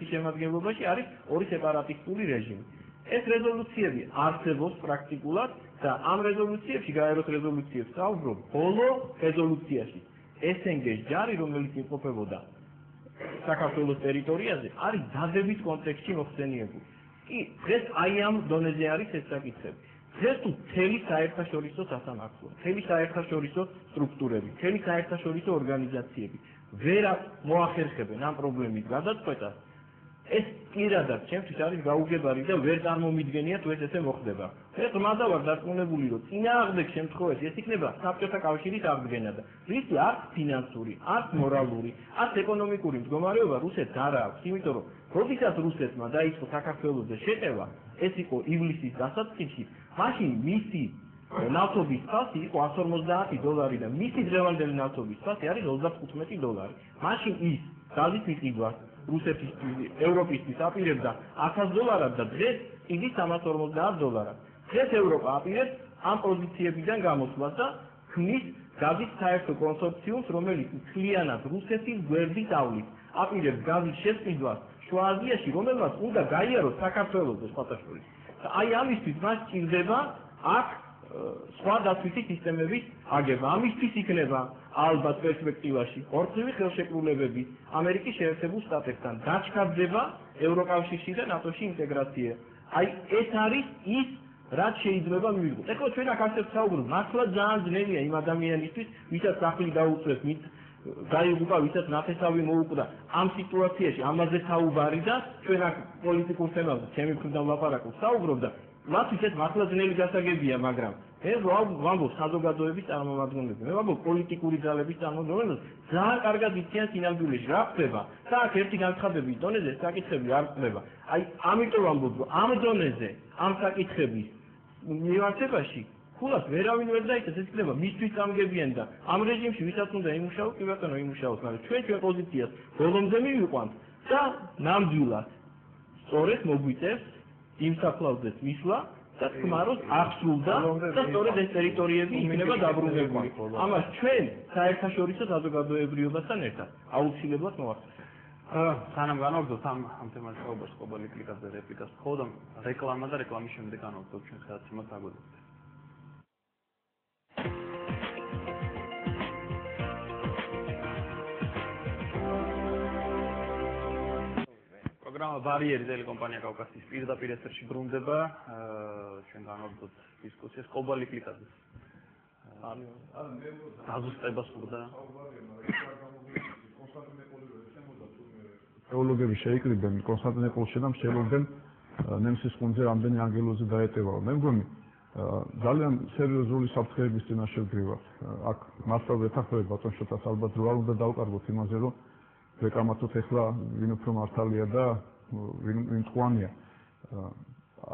რუსეთის შემადგენლობაში არის ორი სეპარატისტული რეჟიმი. ეს რეზოლუციები არსებობს პრაქტიკულად და ამ რეზოლუციებში გაეროს რეზოლუციებს საუბრობ ბოლო რეზოლუციაში SNG-ს ჯარი, რომელიც იმყოფებოდა საქართველოს ტერიტორიაზე, არის დადების კონტექსტში მოხსენიებული. კი, დღეს აი ამ დონეზე არის ეს საკითხები. დღეს თუ მთელი საერთაშორისო სასამართლო, მთელი საერთაშორისო სტრუქტურები, მთელი საერთაშორისო ორგანიზაციები ვერ მოახერხებენ ამ პრობლემის გადაწყვეტას, ეს პირადად ჩემთვის არის გაუგებარი და ვერ წარმომიდგენია თუ ეს ესე მოხდება. მე ღრმად ვარ დარწმუნებული, რომ წინააღმდეგ შემთხვევაში ეს იქნება საბჭოთა კავშირის აღდგენა და რისი არც ფინანსური, არც მორალური, არც ეკონომიკური მდგომარეობა რუსეთს არ აქვს, იმიტომ რომ როდესაც რუსეთმა დაიწყო საქართველოზე შეტევა, ეს იყო ივლისის დასაწყისში, მაშინ მისი ნავთობის ფასი იყო $150 და მისი დღევანდელი ნავთობის ფასი არის $35. მაშინ ის გაზის მიყიდვას რუსეთის ევროპისთვის აპირებდა $100 და დღეს იგი $350. დღეს ევროპა აპირებს ამ პოზიციებიდან გამოსვლას და ქმნის გაზის საერთო კონსორციუმს, რომელიც მთლიანად რუსეთის გვერდით ავლის, აპირებს გაზის შესყიდვას შუა აზიაში, რომელმაც უნდა გაიაროს საქართველოზე სხვათა შორის. აი ამისთვის მას სჭირდება აქ სხვა დაცვითი სისტემების აგება. ამისთვის იქნება ალბათ პერსპექტივაში ორთვივი ხელშეკრულებები ამერიკის შეერთებულ შტატებთან დაჩქარდება ევროკავშირში და ნატოში ინტეგრაცია. აი ეს არის ის, რაც შეიძლება მივიღოთ. ეხლა ჩვენ აქ ასეთ საუბრობთ, მართლა ძალიან ძნელია იმ ადამიანისთვის, ვისაც სახლი დაუწევს, გაიღუპა, ვისაც ნათესავი მოუკვდა. ამ სიტუაციაში ამაზე საუბარი და ჩვენ აქ პოლიტიკურ თემებზე ჩემი მხრიდან ვლაპარაკობ, საუბრობ და მათთვის ეს მართლა ძნელი გასაგებია, მაგრამ მე ვამბობ საზოგადოების წარმომადგენლებს, მე ვამბობ პოლიტიკური ძალების წარმომადგენლებს, ძალიან კარგად იციან სინამდვილეში რა ხდება და აქ ერთი განცხადების დონეზე საკითხები არ ხდება. აი ამიტომ ვამბობ, რომ ამ დონეზე ამ საკითხების მიმართებაში ხულას ვერავინ ვერ დაიცეს, ეს იქნება მისთვის წამგებიანი და ამ რეჟიმში ვისაც უნდა იმუშაოს, კი ბატონო იმუშაოს, მაგრამ ჩვენ პოზიციას ბოლომდე მივიყვანთ და ნამდვილად სწორედ მოგვიწევს იმ საფლავზეც მისვლა და თქმაროს აღსრულდა და სწორედ ეს ტერიტორიები იქნება დაბრუნებული. ამას ჩვენ საერთაშორისო საზოგადოებრიობასთან ერთად აუცილებლად მოვახერხებთ. სანამ განვაგრძელთ ამ თემაზე საუბარს ყობალი კლიკაზე რეპლიკას მხოლოდ რეკლამა და რეკლამის შემდეგ განვაგრძელთ ჩვენ გადაცემას აგვედით. პროგრამა ბარიერი ტელეკომპანია კავკასიის პირდაპირ ეთერში ბრუნდება. ჩვენ განვაგრძელთ დისკუსიას ყობალი კლიკაზე. დაზუსტებას ხვდა. ეთოლოგები შეიკრიბნენ კონსტანტინოპოლში და მსჯელობდნენ ნემსის ყუნწზე რამდენი ანგელოზი დაეტევაო. მე მგონი ძალიან სერიოზული საფრთხეების წინაშე ვდგრივართ. აქ მასშტაბი ეთანხმება ბატონ შოთას ალბათ რო არ უნდა დავკარგოთ იმაზე რომ ვეკამათოთ ეხლა ვინ უფრო მართალია და ვინ მწვანეა.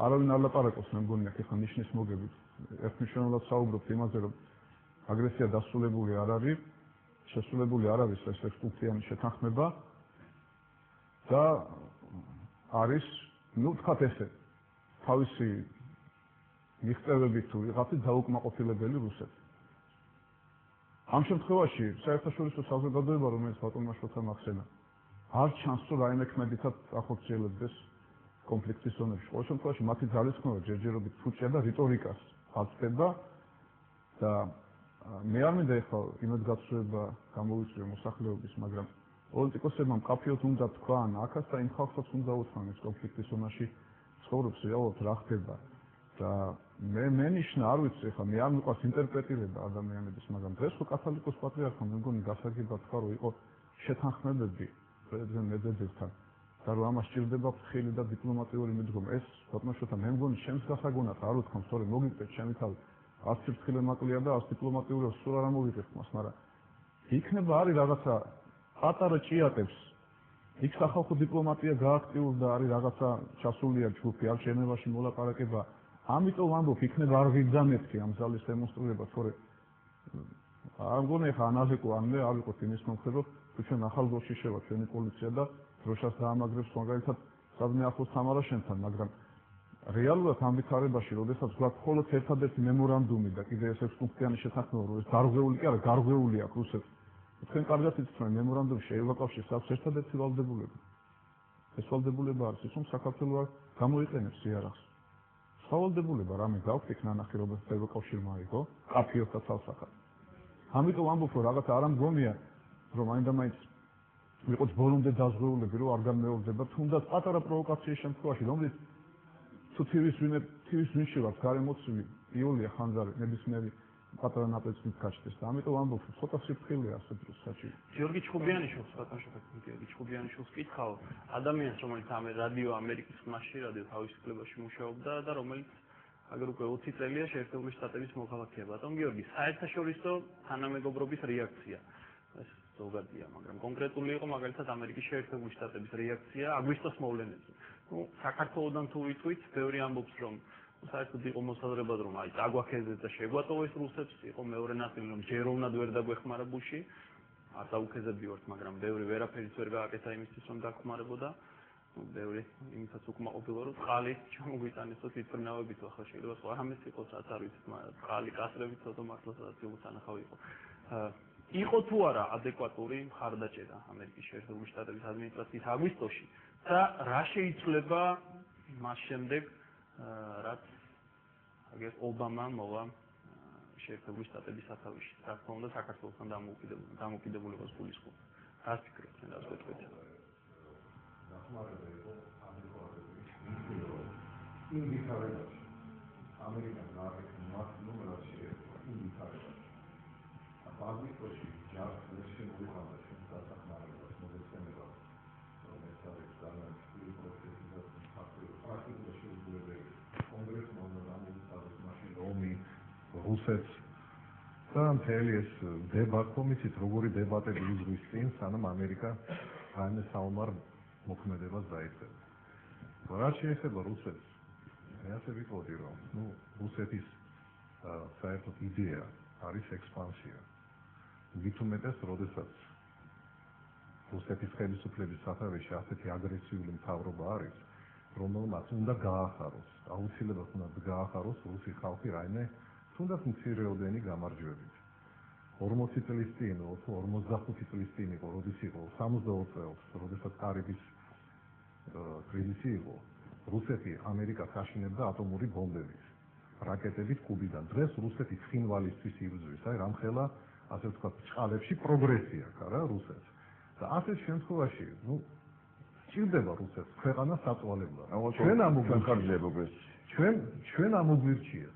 არავინ არ ლაპარაკობს მე მგონი აქ ეხლა ნიშნის მოგებით. ერთმნიშვნელოვნად საუბრობთ იმაზე რომ აგრესია დასრულებული არ არის, შესრულებული არ არის ეს ექსპულსიანი შეთანხმება და არის, ნუ თქვათ ესე, თავისი მიღწევებით თუ ვიღაცის დაუკმაყოფილებელი რუსეთი. ამ შემთხვევაში საერთაშორისო საზოგადოება, რომელიც ბატონმა შოთამ ახსენა, არ ჩანს რომ რაიმე ქმედითად ახორციელებდეს კონფლიქტის ზონებში. ყოველ შემთხვევაში მათი ძალისხმევა ჯერჯერობით ფუჭია და რიტორიკას აწდება და მე არ მინდა ეხლა იმედგაცრუება გამოვიწვიო მოსახლეობის, მაგრამ პოლიტიკოსებმა მკაფიოდ უნდა თქვან, აქაც და იმ ხალხსაც უნდა უთხრან ეს კონფლიქტის ზონაში ცხოვრობს რეალურად რა ხდება. და მე ნიშნა არ ვიცი ეხლა მე არ მიყვარს ინტერპრეტირება ადამიანების, მაგრამ დღეს ხო კათოლიკოს პატრიარქმა მე მგონი გასაგებად თქვა რომ იყო შეთანხმებები პრეზიდენტ მედვედევთან და რომ ამას სჭირდება ფრთხილი და დიპლომატიური მიდგომა. ეს ბატონო შოთა მე მგონი ჩემს გასაგონად არ ვთქვამ, სწორედ მოგიწევთ ჩემი თავი. არც ფრთხილი მაკლია და არც დიპლომატიური სულ არ ამოვიღებთ მას, მაგრამ იქნება არის რაღაცა პატარა ჭიატებს იქ სახალხო დიპლომატია გააქტიურდა, არის რაღაცა ჩასულია ჯგუფი არ ჟენევაში მოლაპარაკება. ამიტომ ვამბობ, იქნება არ ვიგზამეთქი ამ ზალის დემონსტრირება, თორე არ მგონია ხა ანაზეკო ანმე არ ვიყოთ იმის მომხრე, რომ ჩვენ ახალ გოლში შევა ჩვენი პოლიცია და დროშას დაამაგრებს მაგალითად სადმე ახლოს თამარაშენთან, მაგრამ რეალურად ამ ვითარებაში, როდესაც გვაქვს მხოლოდ ერთადერთი მემორანდუმი და კიდე ეს 6 პუნქტიანი შეთანხმება, რომ ეს გარღვეული კი არა, გარღვეული აქვს რუსეთს. თქვენ კარგად იცით, რომ მემორანდუმში ევროკავშირს აქვს ერთადერთი ვალდებულება. ეს ვალდებულება არის ის, რომ საქართველოს გამოიყენებს იარაღს. სავალდებულება რამე გაქვს იქ ნანახი როგორც ევროკავშირმა იყო, ყოფილითა თალსახად. ამიტომ ამბობ, რომ რაღაც არ ამგონია, რომ აინდა-მაინც ვიყოთ ბოლომდე დაზღვეულები, რომ არ განმეორდება, თუნდაც პატარა პროვოკაციის შემთხვევაში, რომელიც თუ თივის ვინში ვართ გარემოცვილი, იოლია ხანძარი, ნებისმიერი პატარა ნაპრეცით გაჩნდეს და ამიტომ ამბობ, რომ ცოტა სიფრთხილეა ასეთ დროს საჭირო. გიორგი ჩხუბიანიშვილს გიორგი ჩხუბიანიშვილს კითხავ, ადამიანს, რომელიც რადიო ამერიკის ხმაში, რადიო თავისუფლებაში მუშაობდა და რომელიც აგერ უკვე 20 წელია შეერთებული შტატების მოქალაქეა. ბატონ გიორგი, საერთაშორისო თანამეგობრობის რეაქცია. ეს ზოგადია, მაგრამ კონკრეტული იყო მაგალითად ამერიკის შეერთებული შტატების რეაქცია აგვისტოს მოვლენებზე. ნუ საქართველოსთან თუ ვიტყვით, ბევრი ამბობს, რომ საერთოდ იყო მოსაზრება, რომ აი დაგვაქეზეთ და შეგვატოვეს რუსებს, იყო მეორე ნაწილი, რომ ჯეროვნად ვერ დაგვეხმარებულში, არ დაუქეზებდივართ, მაგრამ ბევრი ვერაფერიც ვერ გააკეთა იმისთვის, რომ დაგხმარებოდა. ბევრი იმითაც უკმაყოფილო, რომ წყალი ჩამოგვიტანესო თვითმფრინავებით, ახლა შეიძლება სხვა რამეს იყოს, რაც არ ვიცით, მაგრამ წყალი კასრებით ცოტა მართლა სადაც უსანახავ იყო. იყო თუ არა ადეკვატური მხარდაჭერა ამერიკის შეერთებული შტატების ადმინისტრაციის აგვისტოში და რა შეიძლება მას შემდეგ რაც აგერ ობამამ მოვა შეერთებული შტატების სათავეში. რა თქმა უნდა, საქართველოსთან დამოუკიდებლობას გულისხმობს. რას ფიქრობთ, რას ვეთქვით? ამერიკა ნუმერაში ინდიკატორი. აგვისტოში ჯარს შემოუხდა დასახმარებლად მოგეცემა, რომ ეს არის ძალიან ცივი პროცესი და პრაქტიკულად შეუძლებელი. კონგრესმა უნდა დამოუკიდებლად მაშინ ომი რუსეთს და მთელი ეს კომიცით როგორი დებატები იზღვის წინ, სანამ ამერიკა რაიმე საომარ მოქმედებას დაიწყება. რაც შეეხება რუსეთს, მე ასე ვიტყოდი, რომ რუსეთის საერთოდ იდეა არის ექსპანსია. მით უმეტეს, როდესაც რუსეთის ხელისუფლების სათავეში ასეთი აგრესიული მთავრობა არის, რომელმაც უნდა გაახაროს, აუცილებლად უნდა გაახაროს რუსი ხალხი რაიმე თუნდაც მცირეოდენი გამარჯვებით. 40 წლის წინ, 45 წლის წინ იყო, როდის იყო 62 წელს, როდესაც კარიბის კრიზისი იყო, რუსეთი ამერიკას აშინებდა ატომური ბომბებით, რაკეტებით კუბიდან. დღეს რუსეთი ცხინვალისთვის იბრძვის, აი რამხელა, ასე ვთქვათ, ჭყალებში პროგრესია აქვს, არა რუსეთს. და ასეთ შემთხვევაში, სჭირდება რუსეთს ქვეყანა საწვალებლად. ჩვენ ამოგვირჩიეთ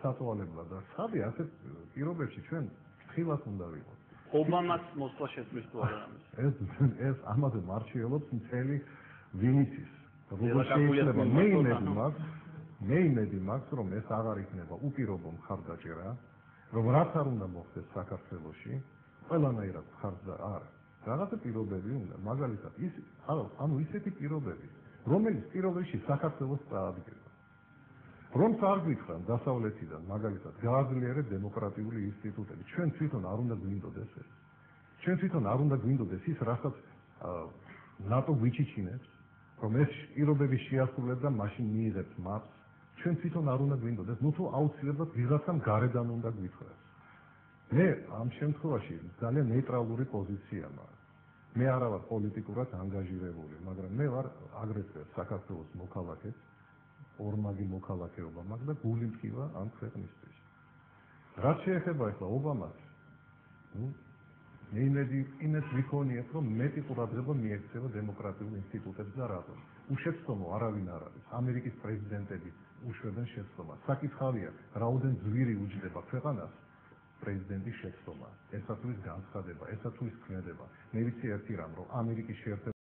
საწვალებლად და ხადი ასეთ პირობებში ჩვენ ხილას უნდა ვიყოთ. ობამას მოსვლა შეცვლის თუ არა ამის. ეს ამაზე მარჩიელობს მთელი ვინიცის. როგორ შეიძლება მე იმედი მაქვს, რომ ეს აღარ იქნება უპირობო მხარდაჭერა, რომ რაც არ უნდა მოხდეს საქართველოში, ყველანაირად მხარდა არა. რაღაცა პირობები უნდა, მაგალითად, ისეთი პირობები, რომელიც პირობებში საქართველოს წაადგება. რომ წააგვითხრან დასავლეთიდან, მაგალითად, გააძლიერეთ დემოკრატიული ინსტიტუტები. ჩვენ თვითონ არ უნდა გვინდოდეს ეს. ჩვენ თვითონ არ უნდა გვინდოდეს ის, რასაც ნატო გვიჩიჩინებს, რომ ეს პირობები შეასრულებდა, მაშინ მიიღებთ მაპს. ჩვენ თვითონ არ უნდა გვინდოდეს, თუ აუცილებლად ვიღაცამ გარედან უნდა გვითხრას. მე ამ შემთხვევაში ძალიან ნეიტრალური პოზიცია მაქვს. მე არა ვარ პოლიტიკურად ანგაჟირებული, მაგრამ მე ვარ აგრეთვე საქართველოს მოქალაქე, ორმაგი მოქალაქეობა მაქვს და გული მткиვა ამ ქვეყნისთვის. რაც შეეხება ახლა ობამას, მე იმედს ვიქონიებ, რომ მეტი ყურადღება მიექცევა დემოკრატიულ ინსტიტუტებს და რატო. უშეცდომო არავინ არ არის. ამერიკის პრეზიდენტები უშვებენ შეცდომას. საკითხავია, რაოდენ ძვირი უჯდება ქვეყანას პრეზიდენტის შეცდომა. ესა თუ ის განცხადება, ესა თუ ის ქმედება. მე ვიცი ერთი რამ, რომ ამერიკის შეერთებული